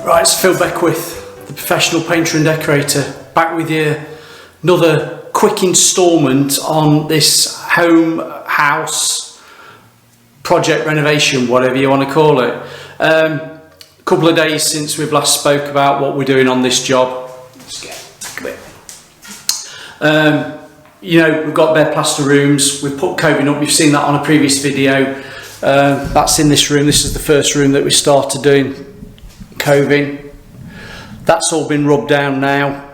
Right, it's Phil Beckwith, the professional painter and decorator, back with you. Another quick instalment on this home, house, project renovation, whatever you want to call it. A couple of days since we've last spoke about what we're doing on this job. Let's get back a bit. You know, we've got bare plaster rooms, we've put coving up, you've seen that on a previous video. That's in this room. This is the first room that we started doing coving. That's all been rubbed down now,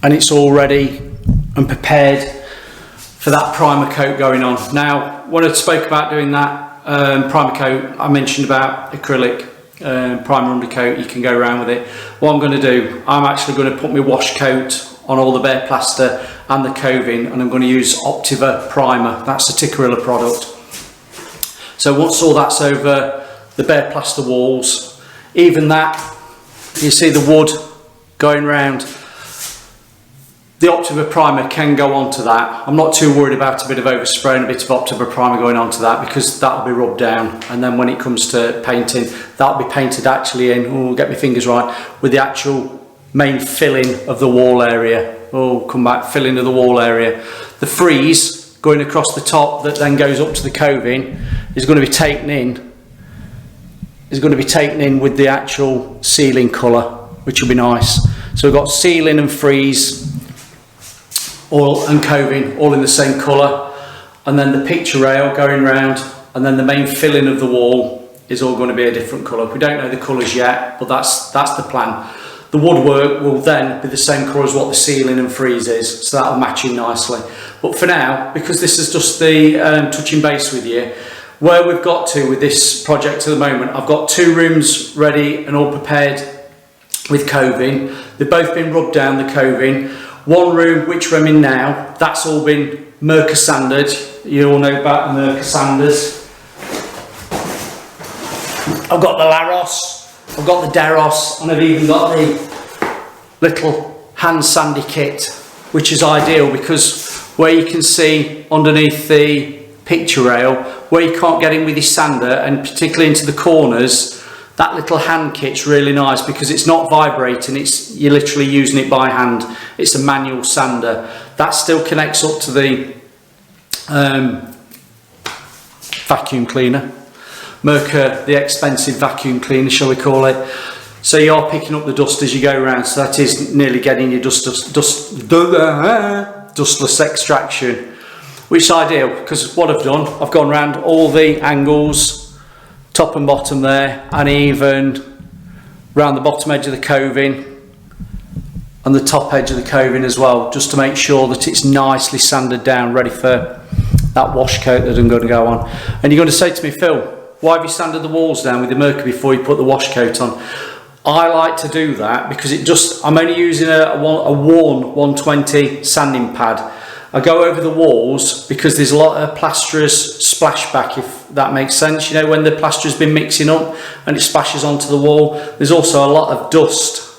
and it's all ready and prepared for that primer coat going on. Now, when I spoke about doing that primer coat, I mentioned about acrylic primer undercoat. You can go around with it. What I'm going to do, I'm actually going to put my wash coat on all the bare plaster and the coving, and I'm going to use Optiva primer. That's the Decorators product. So once all that's over the bare plaster walls, even that, you see the wood going round, the Optiva primer can go onto that. I'm not too worried about a bit of overspray and a bit of Optiva primer going onto that, because that'll be rubbed down, and then when it comes to painting, that'll be painted actually in, oh, get my fingers right, with the actual main filling of the wall area. Oh, come back, filling of the wall area. The frieze going across the top that then goes up to the coving is going to be taken in. Is going to be taken in with the actual ceiling colour, which will be nice. So we've got ceiling and frieze, all and coving, all in the same colour, and then the picture rail going round, and then the main filling of the wall is all going to be a different colour. We don't know the colours yet, but that's the plan. The woodwork will then be the same colour as what the ceiling and frieze is, so that'll match in nicely. But for now, because this is just the touching base with you, where we've got to with this project at the moment, I've got two rooms ready and all prepared with coving. They've both been rubbed down, the coving. One room, which I'm in now, that's all been Merca sanded. You all know about the Merca sanders. I've got the Laros, I've got the Deros, and I've even got the little hand sandy kit, which is ideal because where you can see underneath the picture rail, where you can't get in with your sander, and particularly into the corners, that little hand kit's really nice because it's not vibrating, you're literally using it by hand. It's a manual sander. That still connects up to the vacuum cleaner. Merca, the expensive vacuum cleaner, shall we call it. So you are picking up the dust as you go around, so that is nearly getting your dustless extraction, which is ideal because what I've done, I've gone around all the angles, top and bottom there, and even round the bottom edge of the coving and the top edge of the coving as well, just to make sure that it's nicely sanded down, ready for that wash coat that I'm going to go on. And you're going to say to me, Phil, why have you sanded the walls down with the Merca before you put the wash coat on? I like to do that because I'm only using a worn 120 sanding pad. I go over the walls because there's a lot of plasterer's splashback, if that makes sense. You know, when the plasterer's been mixing up and it splashes onto the wall, there's also a lot of dust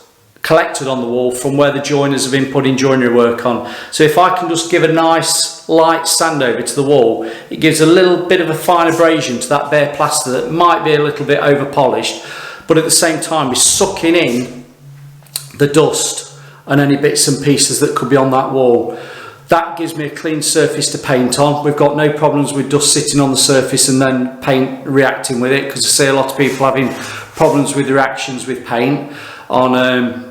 collected on the wall from where the joiners have been putting joinery work on. So if I can just give a nice light sand over to the wall, it gives a little bit of a fine abrasion to that bare plaster that might be a little bit over polished, but at the same time we're sucking in the dust and any bits and pieces that could be on that wall. That gives me a clean surface to paint on. We've got no problems with dust sitting on the surface and then paint reacting with it, because I see a lot of people having problems with reactions with paint on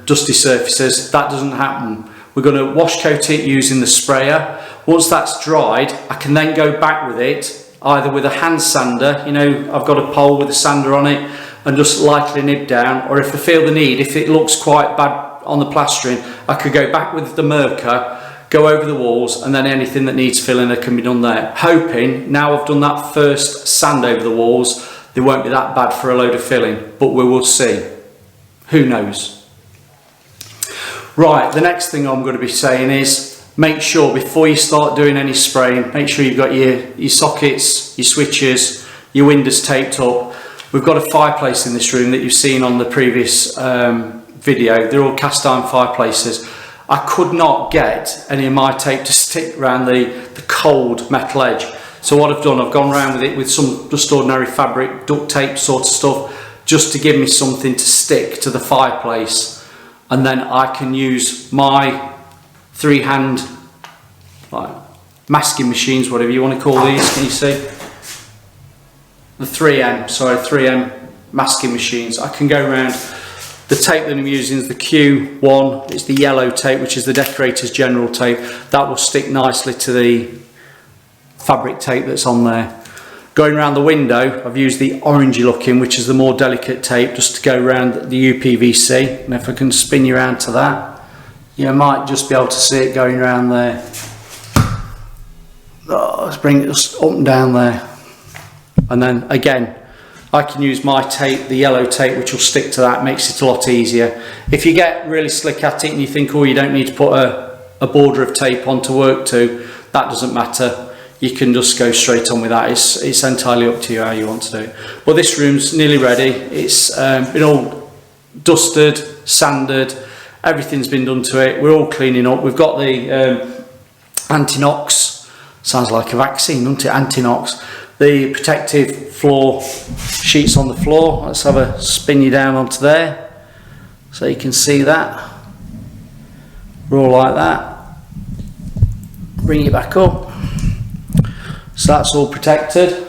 dusty surfaces. That doesn't happen. We're going to wash coat it using the sprayer. Once that's dried, I can then go back with it, either with a hand sander, you know, I've got a pole with a sander on it, and just lightly nib down, or if I feel the need, if it looks quite bad on the plastering, I could go back with the Merca, go over the walls, and then anything that needs filling can be done there. Hoping, now I've done that first sand over the walls, they won't be that bad for a load of filling, but we will see. Who knows? Right, the next thing I'm going to be saying is make sure before you start doing any spraying, make sure you've got your sockets, your switches, your windows taped up. We've got a fireplace in this room that you've seen on the previous video. They're all cast iron fireplaces. I could not get any of my tape to stick around the cold metal edge. So what I've done, I've gone around with it with some just ordinary fabric, duct tape sort of stuff, just to give me something to stick to the fireplace, and then I can use my three-hand masking machines, whatever you want to call these. Can you see? The 3M masking machines. I can go around. The tape that I'm using is the Q1. It's the yellow tape, which is the Decorators General tape. That will stick nicely to the fabric tape that's on there. Going around the window, I've used the orangey looking, which is the more delicate tape, just to go around the UPVC. And if I can spin you around to that, you might just be able to see it going around there. Oh, let's bring it just up and down there. And then again, I can use my tape, the yellow tape, which will stick to that, makes it a lot easier. If you get really slick at it and you think, oh, you don't need to put a border of tape on to work to, that doesn't matter. You can just go straight on with that. It's entirely up to you how you want to do it. But this room's nearly ready. It's been all dusted, sanded, everything's been done to it. We're all cleaning up. We've got the anti-knocks. Sounds like a vaccine, doesn't it? Anti-knocks. The protective floor sheets on the floor. Let's have a spin you down onto there so you can see that. We're all like that. Bring it back up. So that's all protected.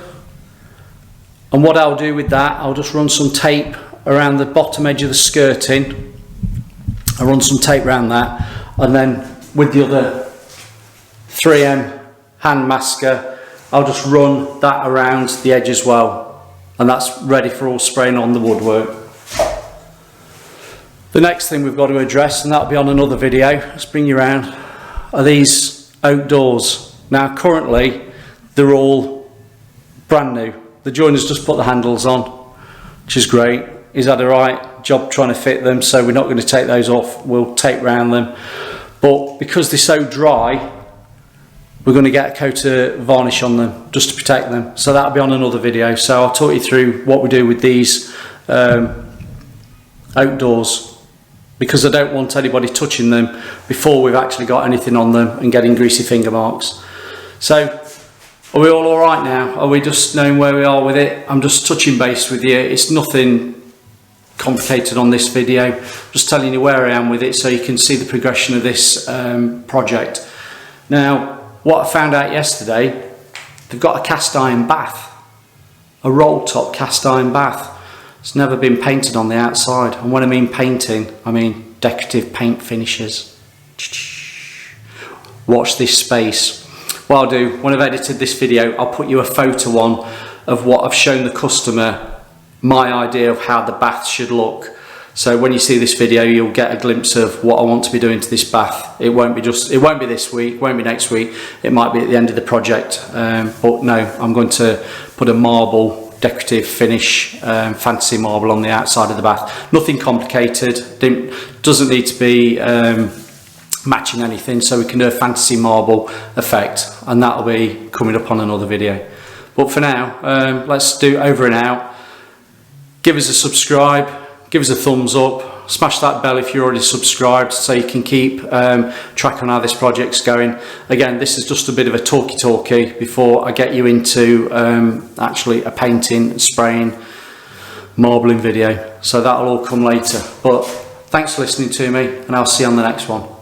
And what I'll do with that, I'll just run some tape around the bottom edge of the skirting. I'll run some tape around that, and then with the other 3M hand masker, I'll just run that around the edge as well, and that's ready for all spraying on the woodwork. The next thing we've got to address, and that'll be on another video, let's bring you around, are these oak doors. Now currently they're all brand new. The joiner's just put the handles on, which is great. He's had a right job trying to fit them, so we're not going to take those off. We'll tape round them. But because they're so dry, we're going to get a coat of varnish on them just to protect them. So that'll be on another video. So I'll talk you through what we do with these oak doors, because I don't want anybody touching them before we've actually got anything on them and getting greasy finger marks. So are we all right now? Are we just knowing where we are with it? I'm just touching base with you. It's nothing complicated on this video. Just telling you where I am with it so you can see the progression of this project. Now, what I found out yesterday, they've got a cast iron bath, a roll top cast iron bath. It's never been painted on the outside. And when I mean painting, I mean decorative paint finishes. Watch this space. What I'll do, when I've edited this video, I'll put you a photo on of what I've shown the customer, my idea of how the bath should look. So when you see this video, you'll get a glimpse of what I want to be doing to this bath. It won't be this week, won't be next week. It might be at the end of the project. But no, I'm going to put a marble decorative finish, fantasy marble on the outside of the bath. Nothing complicated. Doesn't need to be matching anything, so we can do a fantasy marble effect, and that'll be coming up on another video. But for now, let's do over and out. Give us a subscribe, give us a thumbs up, smash that bell if you're already subscribed so you can keep track on how this project's going. Again, this is just a bit of a talkie before I get you into actually a painting, spraying, marbling video, so that'll all come later. But thanks for listening to me, and I'll see you on the next one.